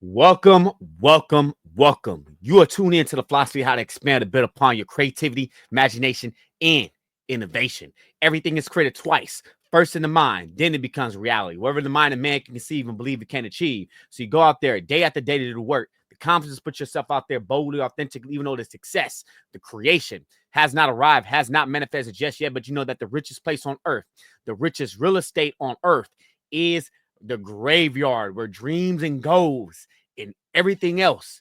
Welcome, welcome, welcome. You are tuned in to the philosophy of how to expand a bit upon your creativity, imagination, and innovation. Everything is created twice. First in the mind, then it becomes reality. Whatever the mind of man can conceive and believe it can achieve. So you go out there day after day to do the work. The confidence, put yourself out there boldly, authentically, even though the success, the creation has not arrived, has not manifested just yet. But you know that the richest place on earth, the richest real estate on earth is the graveyard where dreams and goals and everything else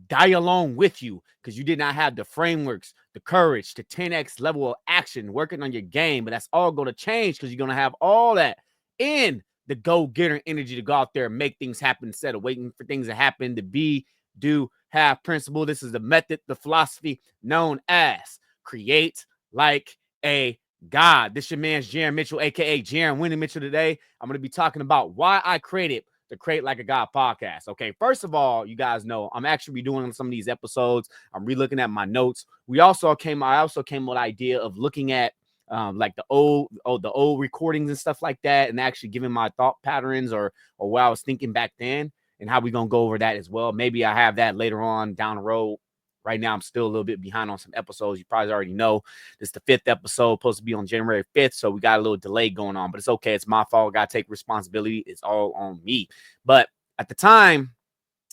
die along with you because you did not have the frameworks, the courage, the 10x level of action working on your game. But that's all going to change because you're going to have all that in the go-getter energy to go out there and make things happen instead of waiting for things to happen. To be, do, have principle. This is the method, the philosophy known as create like a God. This your man's Jaron Mitchell, aka Jaron Winnie Mitchell. Today, I'm going to be talking about why I created the Create Like a God podcast. Okay, first of all, you guys know I'm actually redoing some of these episodes. I'm relooking at my notes. I also came with the idea of looking at like the old recordings and stuff like that, and actually giving my thought patterns or what I was thinking back then, and how we gonna go over that as well. Maybe I have that later on down the road. Right now, I'm still a little bit behind on some episodes. You probably already know this is the 5th episode, supposed to be on January 5th. So we got a little delay going on, but it's okay. It's my fault. Got to take responsibility. It's all on me. But at the time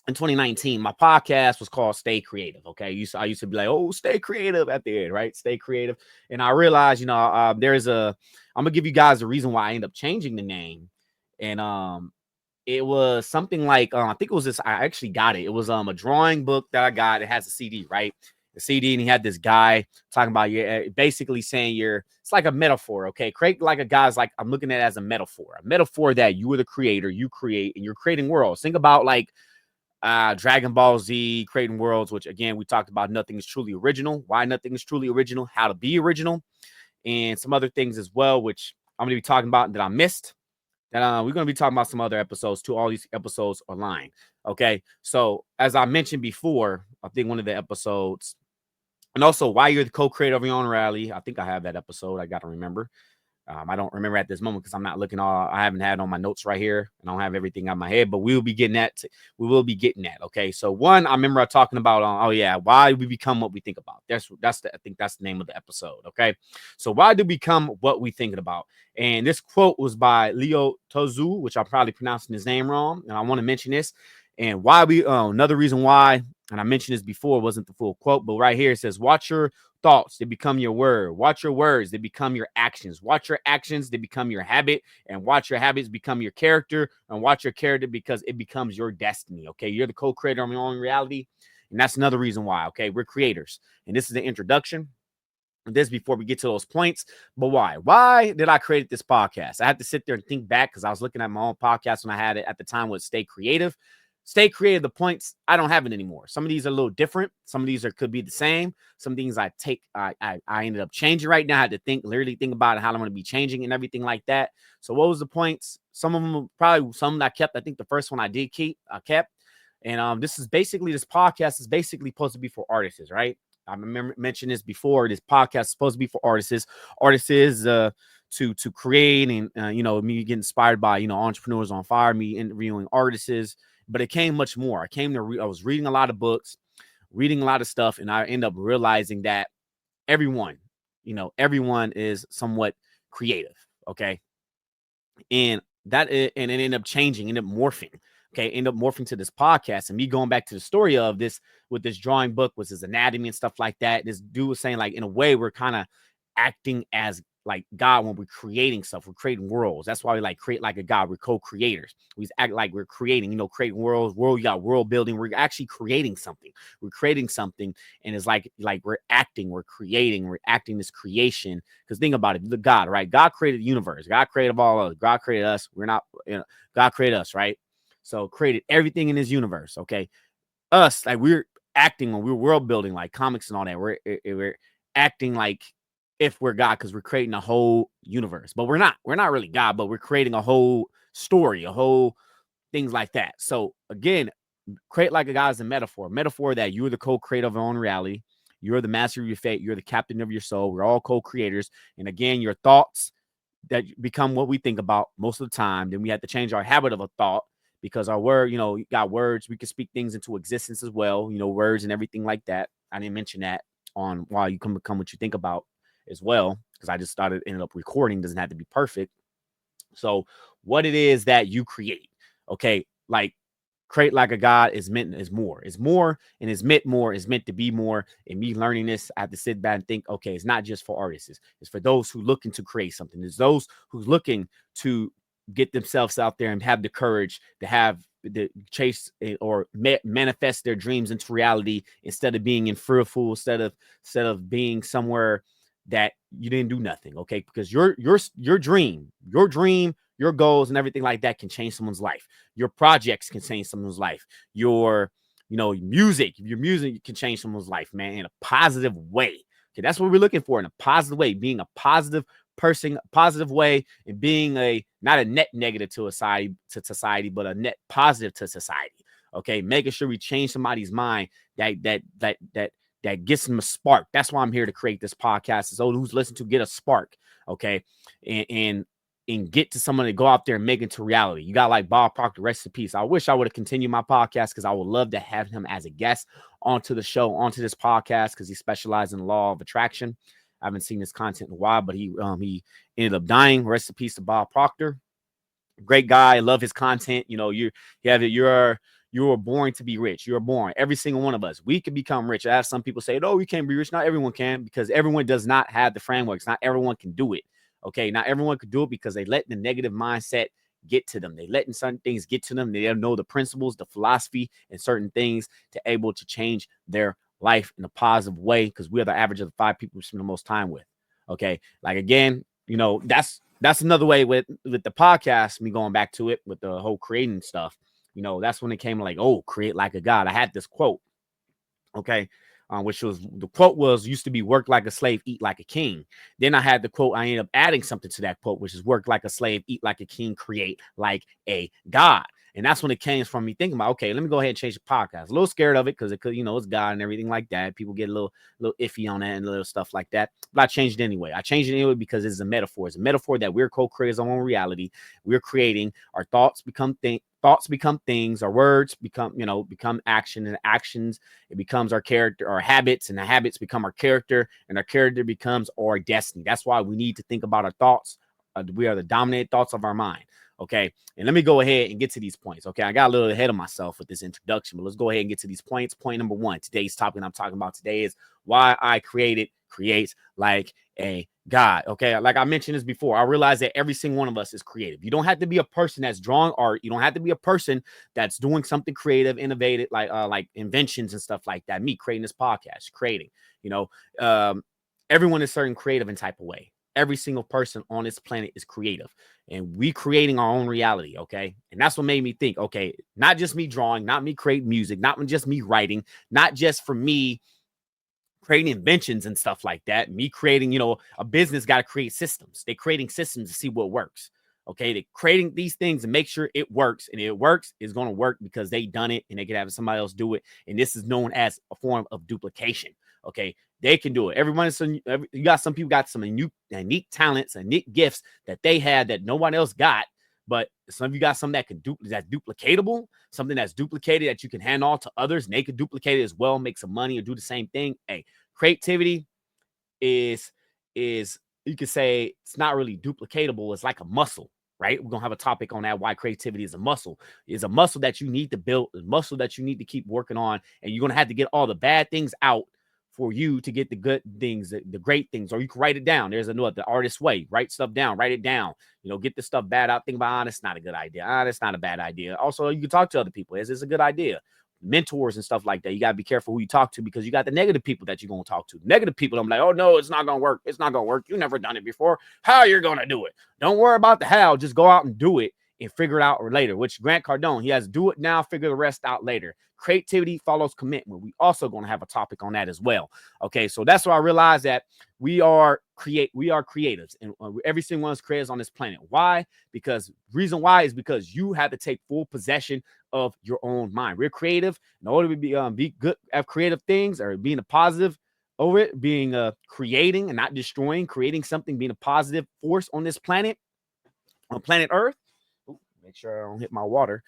in 2019, my podcast was called Stay Creative. Okay. I used to be like, oh, stay creative at the end, right? Stay creative. And I realized, I'm going to give you guys the reason why I ended up changing the name. And, it was something like I think it was this. I actually got it. It was a drawing book that I got. It has a CD, right? The CD, and he had this guy talking about basically saying it's like a metaphor. Okay, create like a guy's like I'm looking at it as a metaphor that you are the creator, you create, and you're creating worlds. Think about like Dragon Ball Z, creating worlds, which again we talked about. Nothing is truly original. Why nothing is truly original? How to be original, and some other things as well, which I'm going to be talking about that I missed. That we're going to be talking about some other episodes too. All these episodes are lying. Okay. So as I mentioned before, I think one of the episodes, and also why you're the co-creator of your own rally. I think I have that episode. I got to remember. I don't remember at this moment because I'm not looking I haven't had on my notes right here, and I don't have everything on my head, but we will be getting that. We will be getting that. Okay. So one, I remember talking about, why we become what we think about. I think that's the name of the episode. Okay. So why do we become what we thinking about? And this quote was by Leo Tozu, which I'm probably pronouncing his name wrong. And I want to mention this and why another reason why, and I mentioned this before, wasn't the full quote, but right here it says, watch your thoughts, they become your word. Watch your words, they become your actions. Watch your actions, they become your habit. And watch your habits become your character. And watch your character because it becomes your destiny. Okay, you're the co-creator of your own reality. And that's another reason why. Okay, we're creators. And this is the introduction. This before we get to those points. But why did I create this podcast? I had to sit there and think back because I was looking at my own podcast when I had it at the time with Stay Creative. The points, I don't have it anymore. Some of these are a little different. Some of these could be the same. Some things I ended up changing right now. I had to literally think about how I'm going to be changing and everything like that. So what was the points? Some of them probably some that I kept. I think the first one I kept. And this podcast is basically supposed to be for artists, right? I remember mentioning this before. This podcast is supposed to be for artists. Artists to create and me getting inspired by entrepreneurs on fire, me interviewing artists. But it came much more. I was reading a lot of books, reading a lot of stuff, and I end up realizing that everyone is somewhat creative. Okay. And it ended up changing, ended up morphing. Okay. Ended up morphing to this podcast and me going back to the story of this with this drawing book was his anatomy and stuff like that. This dude was saying, like, in a way, we're kind of acting as like God when we're creating stuff. We're creating worlds. That's why we like create like a God. We're co-creators. We act like we're creating, creating worlds. You got world building. We're actually creating something. We're creating something, and it's like we're acting. We're creating. We're acting this creation. Because think about it, the God, right? God created the universe. God created all of us. God created us. We're not. God created us, right? So created everything in His universe. Okay, us like we're acting when we're world building, like comics and all that. We're acting like if we're God, because we're creating a whole universe, but we're not really God, but we're creating a whole story, a whole things like that. So again, create like a God is a metaphor that you're the co-creator of your own reality. You're the master of your fate. You're the captain of your soul. We're all co-creators. And again, your thoughts that become what we think about most of the time. Then we have to change our habit of a thought because our word, you got words. We can speak things into existence as well, words and everything like that. I didn't mention that on why you can become what you think about as well, because I just ended up recording. Doesn't have to be perfect. So what it is that you create, okay, like create like a God is more, and is meant to be more. And me learning this, I have to sit back and think, okay, it's not just for artists, it's for those who looking to create something. It's those who's looking to get themselves out there and have the courage to have the chase or manifest their dreams into reality, instead of being in fearful, instead of being somewhere that you didn't do nothing. Okay, because your dream, your goals and everything like that can change someone's life. Your projects can change someone's life. Your music can change someone's life, man, in a positive way. Okay, that's what we're looking for, in a positive way, being a positive person, a positive way, and being a not a net negative to society, but a net positive to society. Okay, making sure we change somebody's mind that gets them a spark. That's why I'm here to create this podcast. So who's listening to get a spark, okay, and get to someone to go out there and make it to reality. You got like Bob Proctor, rest in peace. I wish I would have continued my podcast, because I would love to have him as a guest onto the show, onto this podcast, because he specialized in the law of attraction. I haven't seen his content in a while, but he ended up dying. Rest in peace to Bob Proctor. Great guy. Love his content. You were born to be rich. You're born. Every single one of us. We can become rich. I have some people say, "Oh, we can't be rich." Not everyone can, because everyone does not have the frameworks. Not everyone can do it. Okay, not everyone could do it, because they let the negative mindset get to them. They letting certain things get to them. They don't know the principles, the philosophy, and certain things to able to change their life in a positive way, because we are the average of the 5 people we spend the most time with. Okay, like again, that's another way with the podcast, me going back to it with the whole creating stuff. That's when it came like, oh, create like a God. I had this quote, okay, which was, the quote was, used to be work like a slave, eat like a king. Then I had the quote, I ended up adding something to that quote, which is work like a slave, eat like a king, create like a God. And that's when it came from me thinking about, okay, let me go ahead and change the podcast. A little scared of it, because it could, it's God and everything like that. People get a little iffy on that and little stuff like that. But I changed it anyway. I changed it anyway because it's a metaphor. It's a metaphor that we're co-creators of our own reality. We're creating. Our thoughts become things. Our words become action, and actions, it becomes our character, our habits, and the habits become our character, and our character becomes our destiny. That's why we need to think about our thoughts. We are the dominant thoughts of our mind. Okay, and let me go ahead and get to these points. Okay, I got a little ahead of myself with this introduction, but let's go ahead and get to these points. Point number 1, today's topic I'm talking about today is why I creates like a God. Okay, like I mentioned this before, I realize that every single one of us is creative. You don't have to be a person that's drawing art. You don't have to be a person that's doing something creative, innovative, like inventions and stuff like that. Me creating this podcast, creating, everyone is certain creative in type of way. Every single person on this planet is creative, and we creating our own reality. Okay, and that's what made me think, okay, not just me drawing, not me creating music, not just me writing, not just for me creating inventions and stuff like that. Me creating, a business got to create systems. They're creating systems to see what works. Okay, they're creating these things to make sure it works, and it works, it's going to work because they done it, and they can have somebody else do it. And this is known as a form of duplication. Okay, they can do it. You got some people got some unique talents and unique gifts that they had that no one else got. But some of you got something that's duplicatable, something that's duplicated that you can hand off to others, and they can duplicate it as well, make some money, or do the same thing. Hey, creativity is you could say it's not really duplicatable. It's like a muscle, right? We're gonna have a topic on that. Why creativity is a muscle. It's a muscle that you need to build, a muscle that you need to keep working on, and you're gonna have to get all the bad things out for you to get the good things, the great things. Or you can write it down. There's the artist way. Write stuff down, write it down. Get the stuff bad out. Think about, that's not a good idea. That's not a bad idea. Also, you can talk to other people. Is this a good idea? Mentors and stuff like that. You got to be careful who you talk to, because you got the negative people that you're going to talk to. Negative people, I'm like, oh no, it's not going to work. It's not going to work. You've never done it before. How you're going to do it? Don't worry about the how. Just go out and do it and figure it out later. Which Grant Cardone, he has do it now, figure the rest out later. Creativity follows commitment. We also going to have a topic on that as well. Okay, so that's why I realized that we are creatives, and every single one is creators on this planet. Why? Because reason why is because you have to take full possession of your own mind. We're creative. In order to be good at creative things, or being a positive over it, being creating and not destroying, creating something, being a positive force on this planet, on planet Earth. Make sure I don't hit my water.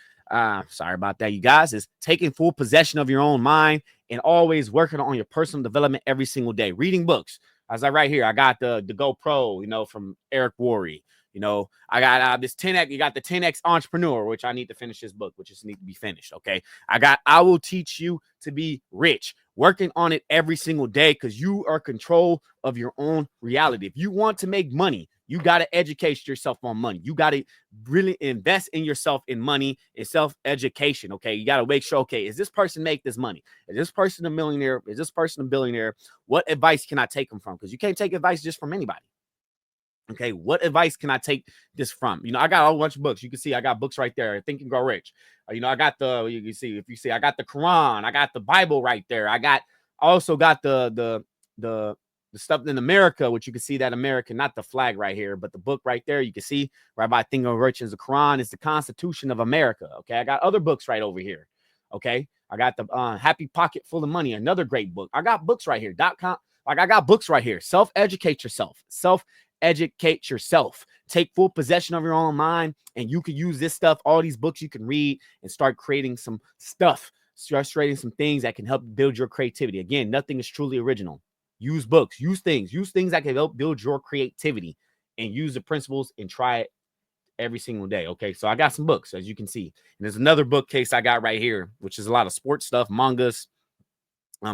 Sorry about that, you guys. Is taking full possession of your own mind and always working on your personal development every single day. Reading books. As I right here, I got the GoPro, from Eric Worre. I got this 10x. You got the 10x Entrepreneur, which I need to finish this book, which just need to be finished. Okay. I will teach you to be rich, working on it every single day because you are control of your own reality. If you want to make money, you got to educate yourself on money. You got to really invest in yourself in money and self-education. Okay. You got to make sure, okay, is this person make this money? Is this person a millionaire? Is this person a billionaire? What advice can I take them from? Because you can't take advice just from anybody. Okay, what advice can I take this from? I got a whole bunch of books. You can see I got books right there. Think and Grow Rich. I got you can see, if you see, I got the Quran, I got the Bible right there. I also got the stuff in America, which you can see that American, not the flag right here, but the book right there. You can see right by Think and Grow Rich is the Quran, is the Constitution of America. Okay, I got other books right over here. Okay, I got the Happy Pocket Full of Money, another great book. I got books right here. .com. Like I got books right here. Self-educate yourself. Educate yourself. Take full possession of your own mind, and you can use this stuff, all these books you can read, and start creating some stuff, start creating some things that can help build your creativity. Again, nothing is truly original. Use books, use things that can help build your creativity, and use the principles and try it every single day. Okay, so I got some books, as you can see, and there's another bookcase I got right here, which is a lot of sports stuff, mangas.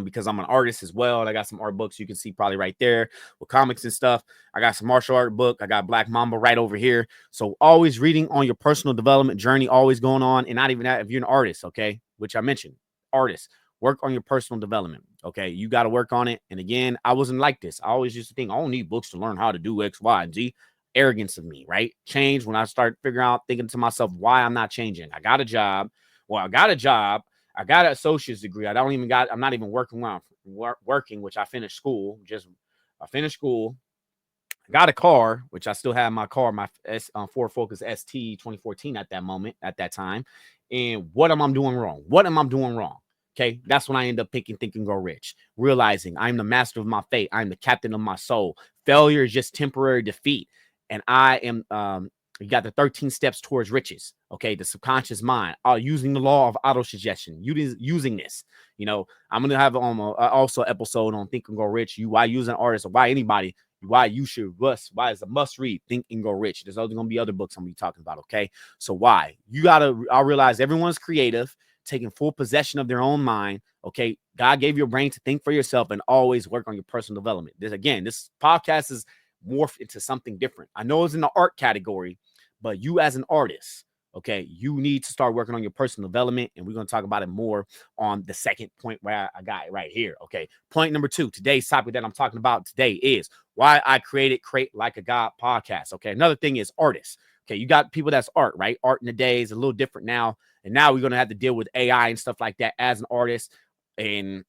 Because I'm an artist as well. And I got some art books you can see probably right there with comics and stuff. I got some martial art book. I got Black Mamba right over here. So always reading on your personal development journey, always going on. And not even that if you're an artist, okay, which I mentioned, artists, work on your personal development. Okay, you got to work on it. And again, I wasn't like this. I always used to think I don't need books to learn how to do X, Y, and Z. Arrogance of me, right? Change when I start figuring out, thinking to myself why I'm not changing. I got a job. Well, I got a job. I got an associate's degree. I'm not even working while I'm working, which I finished school. I finished school. I got a car, which I still have my car, my Ford Focus ST 2014 at that time. And what am I doing wrong? What am I doing wrong? Okay. That's when I end up picking Think and Grow Rich, realizing I'm the master of my fate. I'm the captain of my soul. Failure is just temporary defeat. And I am, you got the 13 steps towards riches. Okay. The subconscious mind, using the law of auto-suggestion, using this, I'm going to have also episode on Think and Grow Rich. Why use an artist, or why anybody, why you should why is a must read Think and Grow Rich. There's going to be other books I'm going to be talking about. Okay. So why I realize everyone's creative, taking full possession of their own mind. Okay. God gave you a brain to think for yourself and always work on your personal development. This podcast is morphed into something different. I know it's in the art category, but you as an artist, okay, you need to start working on your personal development. And we're going to talk about it more on the second point where I got it right here. Okay. Point number 2, today's topic that I'm talking about today is why I created Create Like a God podcast. Okay. Another thing is artists. Okay. You got people that's art, right? Art in the day is a little different now. And now we're going to have to deal with AI and stuff like that as an artist. And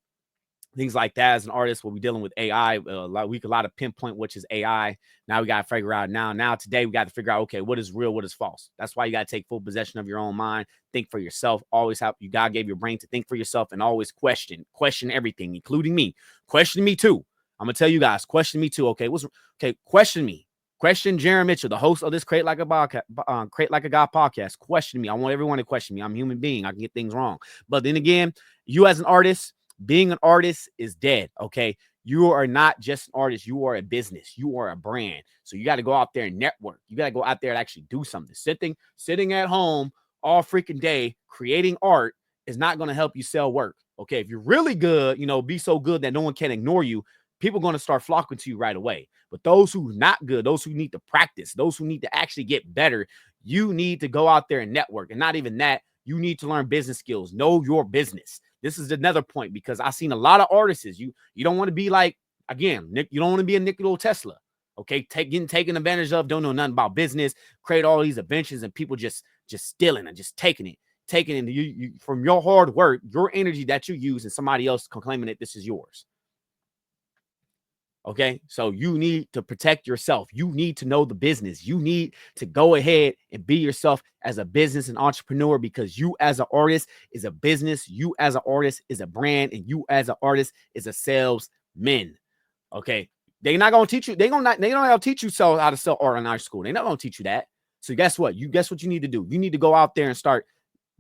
things like that. As an artist, we'll be dealing with AI. We could a lot of pinpoint which is AI. Now we got to figure out now today we got to figure out, okay, what is real, what is false. That's why you got to take full possession of your own mind. Think for yourself. Always God gave your brain to think for yourself, and always question everything, including me. Question me too. I'm gonna tell you guys, question me too. Okay, question me. Question Jaron Mitchell, the host of this Create Like a God podcast. Question me. I want everyone to question me. I'm a human being. I can get things wrong. But then again, you as an artist, being an artist is dead. Okay. You are not just an artist. You are a business. You are a brand. So you got to go out there and network. You got to go out there and actually do something. Sitting at home all freaking day, creating art is not going to help you sell work. Okay. If you're really good, be so good that no one can ignore you, people are going to start flocking to you right away. But those who are not good, those who need to practice, those who need to actually get better, you need to go out there and network. And not even that, you need to learn business skills. Know your business. This is another point, because I've seen a lot of artists. You don't want to be like, again, Nick, you don't want to be a Nikola Tesla. Okay. Getting taken advantage of, don't know nothing about business, create all these inventions, and people just stealing and just taking it you from your hard work, your energy that you use, and somebody else claiming that this is yours. Okay, so you need to protect yourself. You need to know the business. You need to go ahead and be yourself as a business and entrepreneur, because you as an artist is a business. You as an artist is a brand, and you as an artist is a salesman. Okay, they're not gonna teach you. They don't teach you how to sell art in our school. They're not gonna teach you that. So guess what? You need to do? You need to go out there and start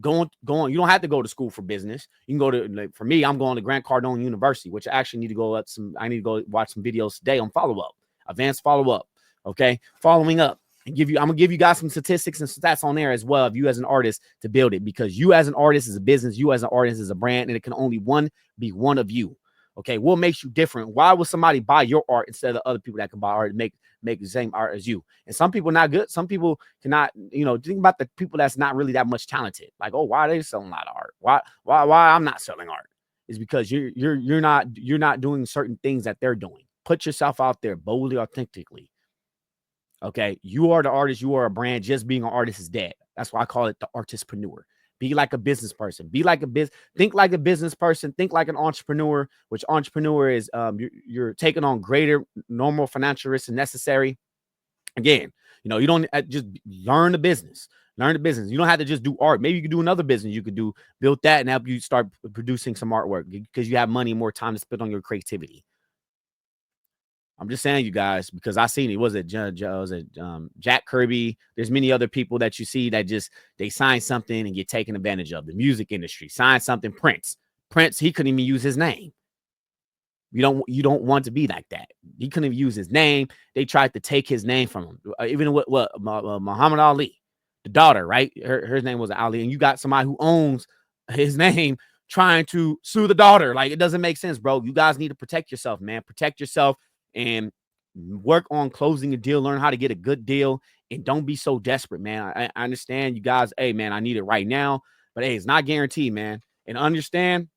going. You don't have to go to school for business. You can go to, like, for me, I'm going to Grant Cardone University, which I actually need to go I need to go watch some videos today on follow-up, advanced follow-up. Okay. Following up. And I'm gonna give you guys some statistics and stats on there as well of you as an artist to build it, because you as an artist is a business, you as an artist is a brand, and it can only be one of you. Okay, what makes you different? Why would somebody buy your art instead of other people that can buy art and make the same art as you? And some people not good. Some people cannot. Think about the people that's not really that much talented. Like, oh, why are they selling a lot of art? Why I'm not selling art? Is because you're not doing certain things that they're doing. Put yourself out there boldly, authentically. Okay, you are the artist. You are a brand. Just being an artist is dead. That's why I call it the artistpreneur. Be like a business person. Think like a business person. Think like an entrepreneur. Which entrepreneur is you're taking on greater normal financial risks necessary. Again, you don't just learn the business. Learn the business. You don't have to just do art. Maybe you could do another business. You could build that and help you start producing some artwork because you have money and more time to spend on your creativity. I'm just saying, you guys, because I seen it. Was it Jack Kirby? There's many other people that you see that they sign something and get taken advantage of. The music industry sign something. Prince, he couldn't even use his name. You don't want to be like that. He couldn't even use his name. They tried to take his name from him. Even with Muhammad Ali, the daughter, right? Her name was Ali, and you got somebody who owns his name trying to sue the daughter. Like, it doesn't make sense, bro. You guys need to protect yourself, man. Protect yourself. And work on closing a deal, learn how to get a good deal, and don't be so desperate, man. I understand you guys, hey, man, I need it right now, but hey, it's not guaranteed, man. And understand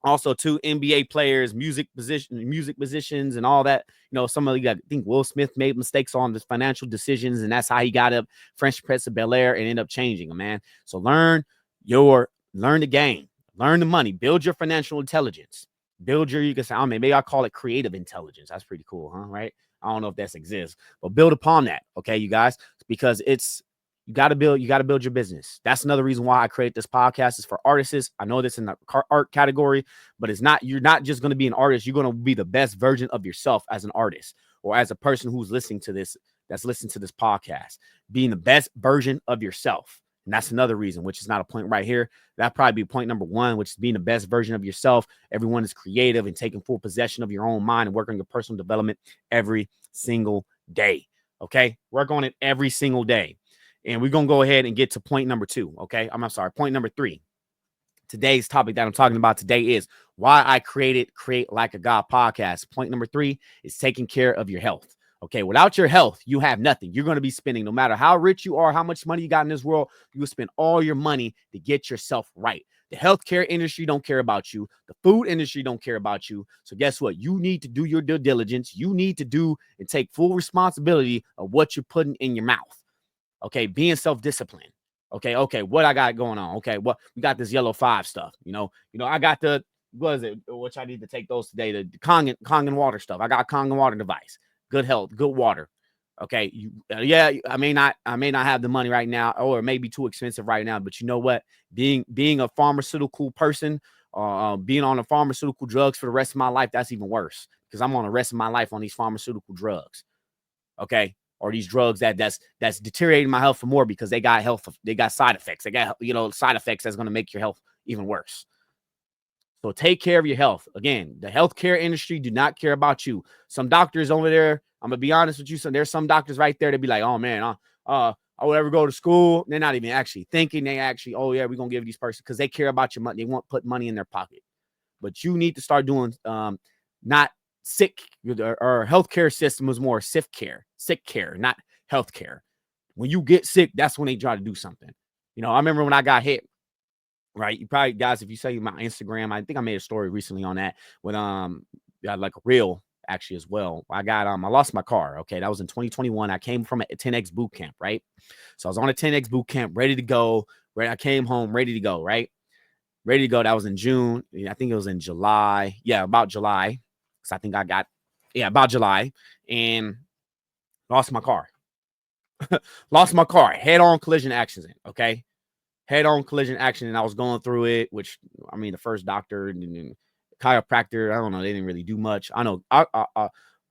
also, too, NBA players, music positions, and all that. Some of you, I think Will Smith made mistakes on the financial decisions, and that's how he got up Fresh Prince of Bel-Air and ended up changing them, man. So learn the game, learn the money, build your financial intelligence. You can say, maybe I'll call it creative intelligence. That's pretty cool, huh? Right? I don't know if that exists, but build upon that. Okay, you guys, because you got to build your business. That's another reason why I create this podcast is for artists. I know this in the art category, but you're not just going to be an artist. You're going to be the best version of yourself as an artist or as a person who's listening to this podcast, being the best version of yourself. And that's another reason, which is not a point right here. That'd probably be point number one, which is being the best version of yourself. Everyone is creative and taking full possession of your own mind and working on your personal development every single day. Okay. Work on it every single day. And we're going to go ahead and get to point number two. Okay. I'm sorry. Point number three. Today's topic that I'm talking about today is why I created Create Like a God podcast. Point number three is taking care of your health. Okay, without your health, you have nothing. You're going to be spending, no matter how rich you are, how much money you got in this world, you will spend all your money to get yourself right. The healthcare industry don't care about you. The food industry don't care about you. So guess what? You need to do your due diligence. You need to do and take full responsibility of what you're putting in your mouth. Okay, being self-disciplined. Okay, what I got going on? Okay, well, we got this yellow 5 stuff. I got which I need to take those today, the Kangen water stuff. I got Kangen water device. Good health, good water. Okay, I may not have the money right now, or it may be too expensive right now. But you know what? Being a pharmaceutical person, being on the pharmaceutical drugs for the rest of my life, that's even worse because I'm on the rest of my life on these pharmaceutical drugs. Okay, or these drugs that's deteriorating my health for more because they got side effects. They got side effects that's going to make your health even worse. So take care of your health. Again, the healthcare industry do not care about you. Some doctors over there, I'm going to be honest with you. So there's some doctors right there that be like, oh, man, I would ever go to school. They're not even actually thinking. They actually, oh, yeah, we're going to give these persons because they care about your money. They won't put money in their pocket. But you need to start doing not sick or healthcare system is more sick care, not healthcare. When you get sick, that's when they try to do something. I remember when I got hit. Right. You probably, guys, if you say my Instagram, I think I made a story recently on that with like a reel actually as well. I lost my car. Okay. That was in 2021. I came from a 10X boot camp, right? So I was on a 10X boot camp, ready to go. Right. I came home ready to go, right? Ready to go. That was in June. I think it was in July. Yeah, about July. Because I think about July. And lost my car. Head-on collision accident. Okay. Head-on collision accident, and I was going through it, which, the first doctor and chiropractor, I don't know, they didn't really do much. I know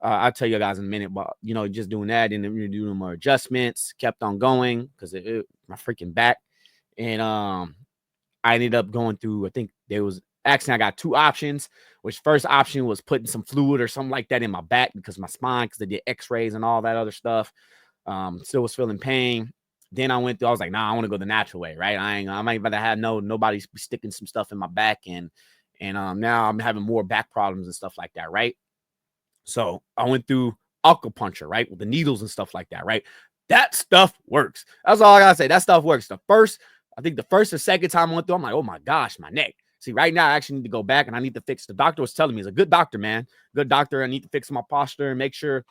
I'll tell you guys in a minute, but just doing that and then we're doing more adjustments, kept on going because my freaking back. And I ended up going through, I think there was actually I got two options, which first option was putting some fluid or something like that in my back because my spine, because they did x-rays and all that other stuff. Still was feeling pain. Then I went through, I was like, nah, I want to go the natural way, right? I'm not about to have nobody sticking some stuff in my back and now I'm having more back problems and stuff like that, right? So I went through acupuncture, right? With the needles and stuff like that, right? That stuff works. That's all I gotta say. That stuff works. I think the first or second time I went through, I'm like, oh my gosh, my neck. See, right now I actually need to go back and I need to fix. The doctor was telling me, he's a good doctor, man. Good doctor. I need to fix my posture and make sure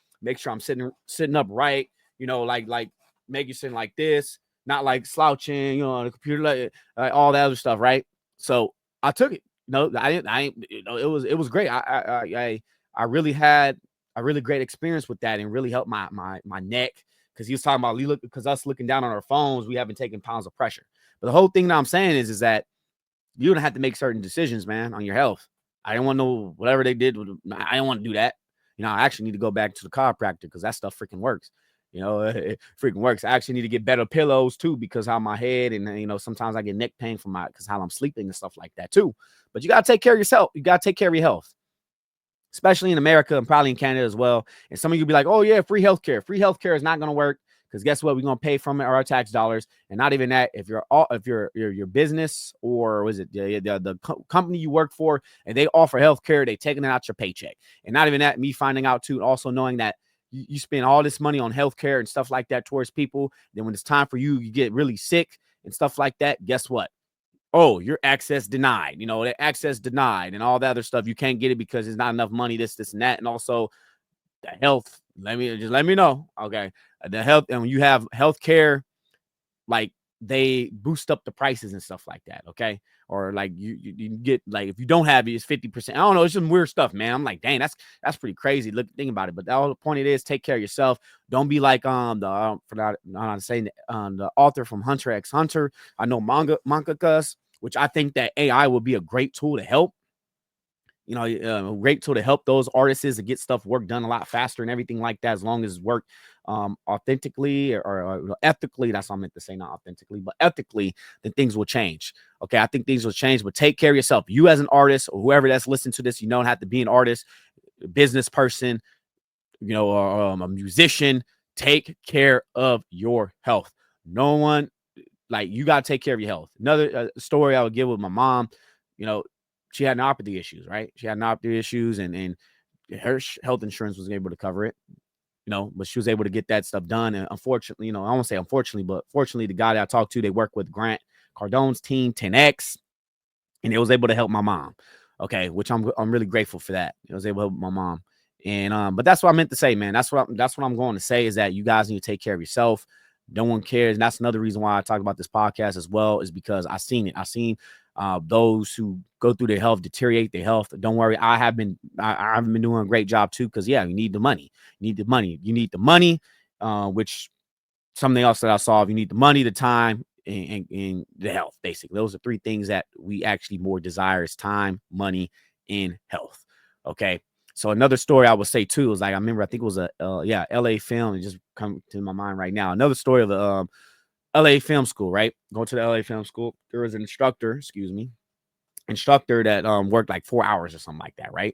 I'm sitting up right, like make you sitting like this, not like slouching, on the computer, like all that other stuff, right? So I took it. No, I didn't, it was great. I really had a really great experience with that and really helped my neck, because he was talking about because us looking down on our phones, we haven't taken pounds of pressure. But the whole thing that I'm saying is that you don't have to make certain decisions, man, on your health. I didn't want to know whatever they did. I didn't want to do that. I actually need to go back to the chiropractor because that stuff freaking works. It freaking works. I actually need to get better pillows too, because how my head and sometimes I get neck pain from because how I'm sleeping and stuff like that too. But you gotta take care of yourself. You gotta take care of your health, especially in America and probably in Canada as well. And some of you be like, oh yeah, free healthcare. Free healthcare is not going to work, because guess what? We're going to pay from it our tax dollars. And not even that, if your business, or was it the company you work for, and they offer healthcare, they taking it out your paycheck. And not even that, me finding out too, also knowing that you spend all this money on healthcare and stuff like that towards people. Then when it's time for you get really sick and stuff like that, guess what? Oh, your access denied, the access denied and all that other stuff. You can't get it because there's not enough money, this and that. And also the health, let me know. Okay. The health, and when you have health care, like they boost up the prices and stuff like that. Okay. Or like you get, like, if you don't have it, it's 50%. I don't know. It's some weird stuff, man. I'm like, dang, that's pretty crazy. Look, think about it. But the point it is, take care of yourself. Don't be like the author from Hunter x Hunter. I know mangakas, which I think that AI will be a great tool to help. A great tool to help those artists to get work done a lot faster and everything like that, as long as work authentically or ethically. That's what I meant to say, not authentically, but ethically, then things will change. Okay, I think things will change, but take care of yourself. You as an artist, or whoever that's listening to this, you don't have to be an artist, a business person, or a musician. Take care of your health. No one, like, you got to take care of your health. Another story I would give with my mom, she had neuropathy issues, right? She had neuropathy issues, and her health insurance was able to cover it, but she was able to get that stuff done. And unfortunately, I won't say unfortunately, but fortunately, the guy that I talked to, they work with Grant Cardone's team, 10X, and it was able to help my mom. Okay, which I'm really grateful for that. It was able to help my mom. And but that's what I meant to say, man. That's what I'm going to say, is that you guys need to take care of yourself. No one cares. And that's another reason why I talk about this podcast as well, is because I've seen it. I've seen those who go through their health deteriorate their health. Don't worry, I've been doing a great job too, because you need the money. You need the money, which something else that I saw. You need the money, the time, and the health. Basically, those are three things that we actually more desire: is time, money, and health. Okay. So another story I would say too is, like, I remember, I think it was a LA film. It just come to my mind right now. Another story of the LA film school, right? Going to the LA film school. There was an instructor that worked like 4 hours or something like that, right?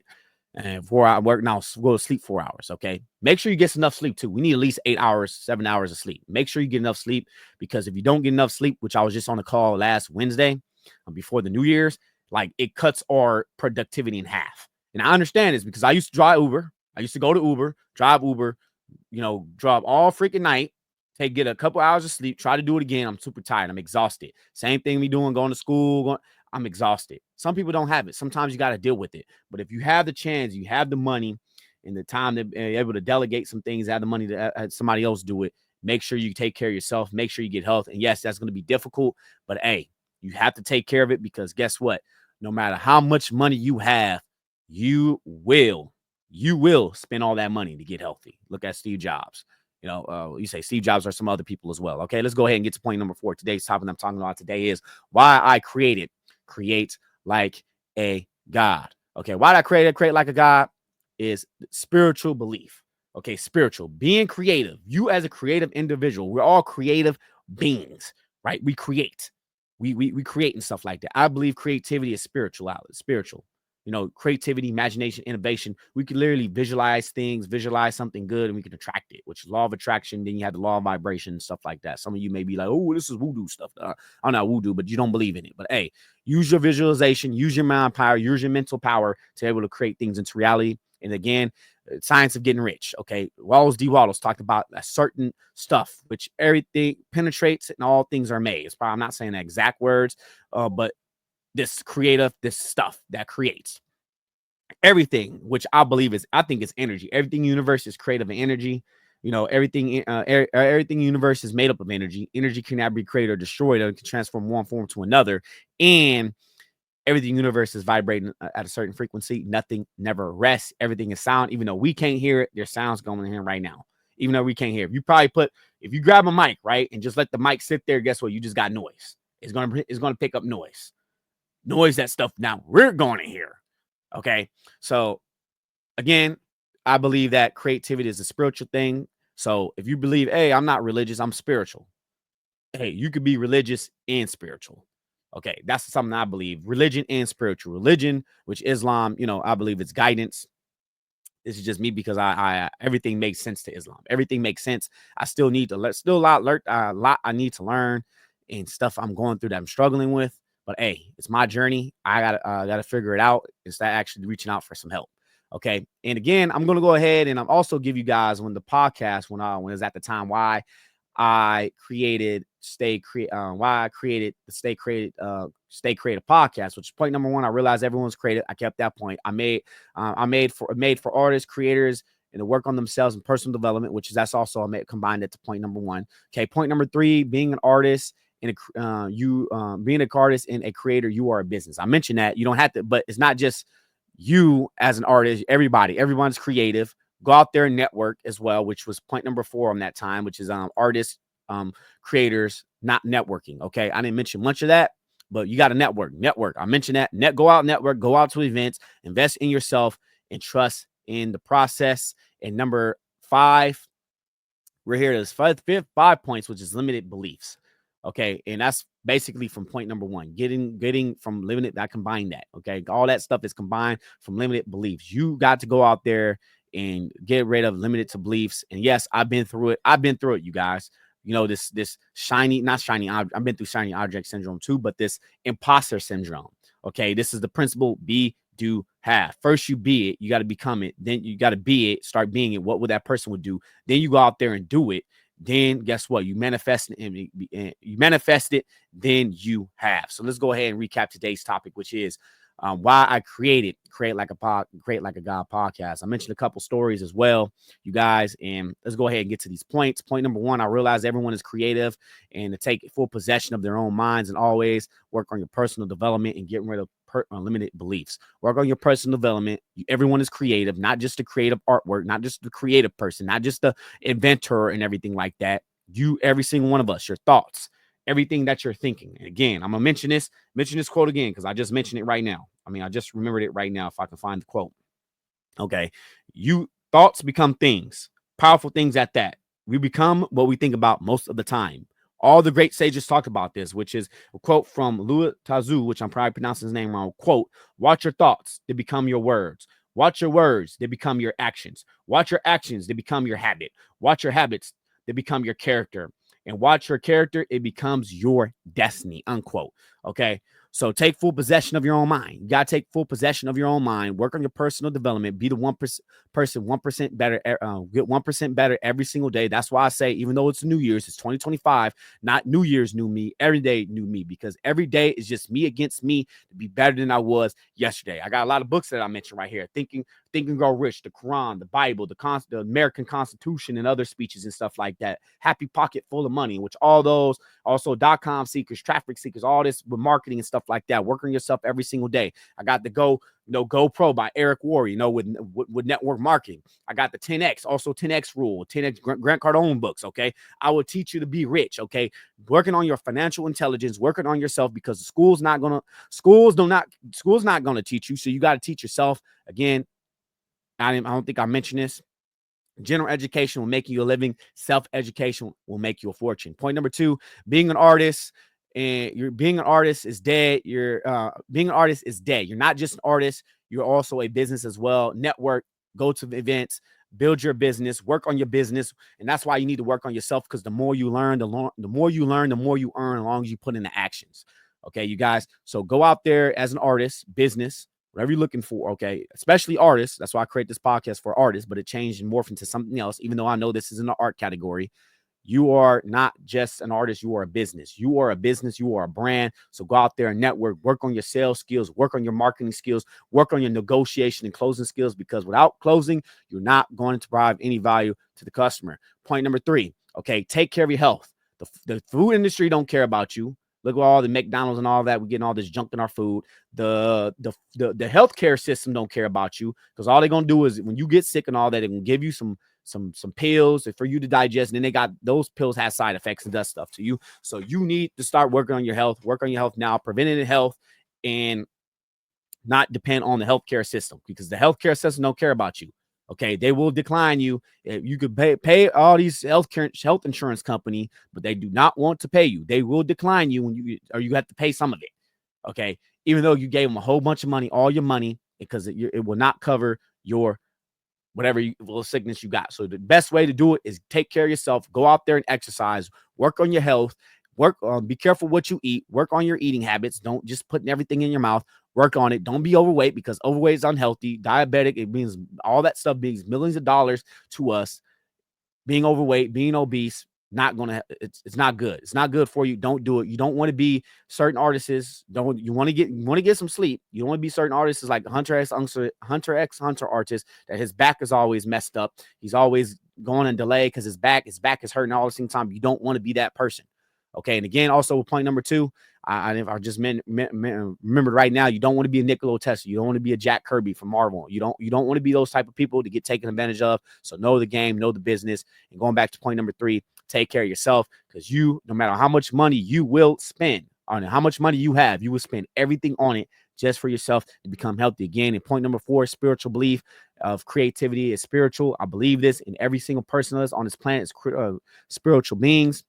And 4 hour work, now go to sleep 4 hours. Okay. Make sure you get enough sleep too. We need at least 8 hours, 7 hours of sleep. Make sure you get enough sleep, because if you don't get enough sleep, which I was just on a call last Wednesday before the New Year's, like, it cuts our productivity in half. And I understand this because I used to drive Uber. I used to go to Uber, drive Uber, drive all freaking night, get a couple hours of sleep, try to do it again. I'm super tired. I'm exhausted. Same thing we doing, going to school. I'm exhausted. Some people don't have it. Sometimes you got to deal with it. But if you have the chance, you have the money and the time to be able to delegate some things, have the money to have somebody else do it, make sure you take care of yourself. Make sure you get health. And yes, that's going to be difficult. But hey, you have to take care of it, because guess what? No matter how much money you have, you will spend all that money to get healthy. Look at Steve Jobs. You say Steve Jobs, or some other people as well. Okay, let's go ahead and get to point number 4. Today's topic I'm talking about today is why I create like a God. Okay, why did I create like a God? is spiritual belief. Okay, spiritual, being creative. You as a creative individual, we're all creative beings, right? We create, we create and stuff like that. I believe creativity is spiritual outlet, spiritual. You know, creativity, imagination, innovation. We can literally visualize things, visualize something good, and we can attract it, which is law of attraction. Then you have the law of vibration and stuff like that. Some of you may be like, oh, this is voodoo stuff. I'm not voodoo, but you don't believe in it. But hey, use your visualization, use your mind power, use your mental power to be able to create things into reality. And again, science of getting rich. Okay. Wallace D. Wallace talked about a certain stuff, which everything penetrates and all things are made. It's probably, I'm not saying the exact words, but this creative, this stuff that creates everything, which I think is energy. Everything universe is creative and energy. You know, everything universe is made up of energy. Energy cannot be created or destroyed. It can transform one form to another. And everything universe is vibrating at a certain frequency. Nothing never rests. Everything is sound. Even though we can't hear it, there's sounds going in here right now. Even though we can't hear it. If you grab a mic, right, and just let the mic sit there, guess what? You just got noise. It's gonna pick up noise. That stuff now we're going to hear. Okay. So again, I believe that creativity is a spiritual thing. So if you believe, hey, I'm not religious, I'm spiritual. Hey, you could be religious and spiritual. Okay, that's something I believe. Religion and spiritual. Religion, which Islam, you know, I believe it's guidance. This is just me because I everything makes sense to Islam. Everything makes sense. I still need to still a lot I need to learn and stuff I'm going through that I'm struggling with. But hey, it's my journey. I gotta figure it out instead of actually reaching out for some help. Okay. And again, I'm gonna go ahead and I'm also give you guys when the podcast when it was at the time why I created why I created the Stay Creative podcast, which is point number one. I realized everyone's creative. I kept that point. I made for artists, creators, and to work on themselves and personal development, which is that's also combined it to point number one. Okay, point number three, being an artist and being an artist and a creator, you are a business. I mentioned that you don't have to, but it's not just you as an artist. Everyone's creative. Go out there and network as well, which was point number four on that time, which is artists, creators, not networking. Okay. I didn't mention much of that, but you got to network. I mentioned that. Go out, network, go out to events, invest in yourself, and trust in the process. And number five, we're here to 5 points, which is limited beliefs. Okay. And that's basically from point number one, getting from limited. I combine that. Okay. All that stuff is combined from limited beliefs. You got to go out there and get rid of limited to beliefs. And yes, I've been through it, you guys. You know, this not shiny. I've been through shiny object syndrome too, but this imposter syndrome. Okay. This is the principle: be, do, have. First, you be it. You got to become it. Then you got to be it. Start being it. What would that person would do? Then you go out there and do it. Then guess what? You manifest it. Then you have. So let's go ahead and recap today's topic, which is why I create like a God podcast. I mentioned a couple stories as well, you guys, and let's go ahead and get to these points. Point number one, I realize everyone is creative and to take full possession of their own minds and always work on your personal development and getting rid of unlimited beliefs. Work on your personal development. Everyone is creative, not just the creative artwork, not just the creative person, not just the inventor and everything like that. Every single one of us, your thoughts, everything that you're thinking. And again, I'm gonna mention this quote again because I just mentioned it right now. I just remembered it right now if I can find the quote. Okay. Thoughts become things, powerful things at that. We become what we think about most of the time. All the great sages talked about this, which is a quote from Louis Tazu, which I'm probably pronouncing his name wrong. Quote, watch your thoughts, they become your words. Watch your words, they become your actions. Watch your actions, they become your habit. Watch your habits, they become your character. And watch your character, it becomes your destiny, unquote. Okay. So take full possession of your own mind. You got to take full possession of your own mind. Work on your personal development. Be the 1% 1% better. Get 1% better every single day. That's why I say, even though it's New Year's, it's 2025, not New Year's new me, every day new me, because every day is just me against me to be better than I was yesterday. I got a lot of books that I mentioned right here. Think and Grow Rich, the Quran, the Bible, the American Constitution, and other speeches and stuff like that. Happy Pocket Full of Money, which all those, also .com seekers, traffic seekers, all this with marketing and stuff like that. Work on yourself every single day. I got the Go Pro by Eric Worre, with network marketing. I got the 10X, also 10X rule, 10X Grant Cardone books. Okay. I will teach you to be rich. Okay. Working on your financial intelligence, working on yourself, because school's not going to teach you. So you got to teach yourself. Again, I don't think I mentioned this. General education will make you a living. Self-education will make you a fortune. Point number 2, being an artist and you're being an artist is dead. You're being an artist is dead. You're not just an artist, you're also a business as well. Network, go to events, build your business, work on your business. And that's why you need to work on yourself, because the more you learn, the more you learn, the more you earn, as long as you put in the actions. Okay, you guys. So go out there as an artist, business, whatever you're looking for, okay, especially artists. That's why I create this podcast for artists, but it changed and morphed into something else, even though I know this is in the art category. You are not just an artist, you are a business. You are a business, you are a brand. So go out there and network, work on your sales skills, work on your marketing skills, work on your negotiation and closing skills, because without closing, you're not going to provide any value to the customer. Point number 3, okay, take care of your health. The food industry don't care about you. Look at all the McDonald's and all that. We're getting all this junk in our food. The healthcare system don't care about you, because all they're gonna do is when you get sick and all that, they can give you some pills for you to digest. And then they got those pills have side effects and does stuff to you. So you need to start working on your health. Work on your health now, preventative health, and not depend on the healthcare system, because the healthcare system don't care about you. Okay, they will decline you. You could pay all these health insurance company, but they do not want to pay you. They will decline you you have to pay some of it. Okay, even though you gave them a whole bunch of money, all your money, because it will not cover your whatever little sickness you got. So the best way to do it is take care of yourself. Go out there and exercise. Work on your health. Be careful what you eat. Work on your eating habits. Don't just put everything in your mouth. Work on it. Don't be overweight, because overweight is unhealthy. Diabetic, it means all that stuff means millions of dollars to us. Being overweight, being obese, not gonna. It's not good. It's not good for you. Don't do it. You don't want to be certain artists. Don't you want to get some sleep? You don't want to be certain artists like Hunter Hunter artist that his back is always messed up. He's always going in delay because his back is hurting all the same time. You don't want to be that person. Okay, and again, also point number 2, I just remembered right now, you don't want to be a Nikola Tesla. You don't want to be a Jack Kirby from Marvel. You don't want to be those type of people to get taken advantage of. So know the game, know the business. And going back to point number 3, take care of yourself, because no matter how much money you will spend on it, how much money you have, you will spend everything on it just for yourself to become healthy again. And point number 4, spiritual belief of creativity is spiritual. I believe this, and every single person on this planet is spiritual beings.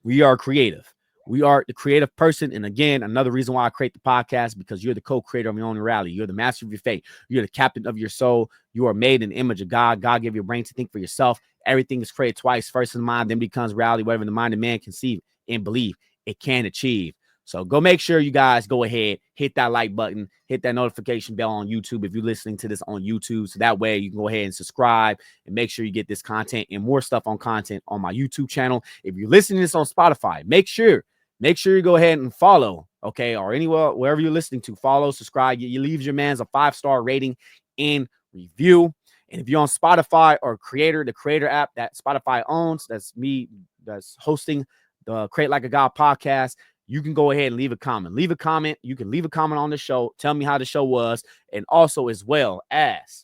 We are creative. We are the creative person. And again, another reason why I create the podcast, because you're the co-creator of your own reality. You're the master of your fate. You're the captain of your soul. You are made in the image of God. God gave you a brain to think for yourself. Everything is created twice. First in the mind, then becomes reality. Whatever the mind of man conceive and believe, it can achieve. So go make sure you guys go ahead, hit that like button, hit that notification bell on YouTube if you're listening to this on YouTube. So that way you can go ahead and subscribe and make sure you get this content and more stuff on content on my YouTube channel. If you're listening to this on Spotify, make sure you go ahead and follow, okay, or anywhere, wherever you're listening to, follow, subscribe. You leave your man's a 5-star rating and review. And if you're on Spotify or the creator app that Spotify owns, that's me, that's hosting the Create Like a God podcast, you can go ahead and leave a comment. Leave a comment. You can leave a comment on the show. Tell me how the show was. And also, as well as,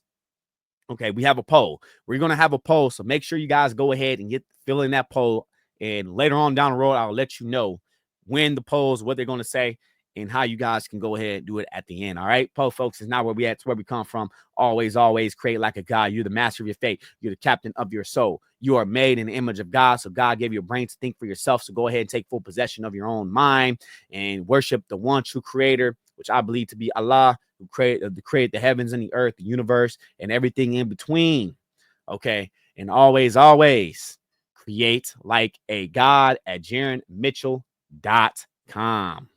okay, we have a poll. We're going to have a poll. So make sure you guys go ahead and fill in that poll. And later on down the road, I'll let you know when the polls, what they're going to say, and how you guys can go ahead and do it at the end. All right, poll, folks, is not where we at. It's where we come from. Always create like a God. You're the master of your fate. You're the captain of your soul. You are made in the image of God. So God gave you a brain to think for yourself. So go ahead and take full possession of your own mind and worship the one true creator, which I believe to be Allah, who created the heavens and the earth, the universe, and everything in between. Okay. And always create like a God at JaronMitchell.com.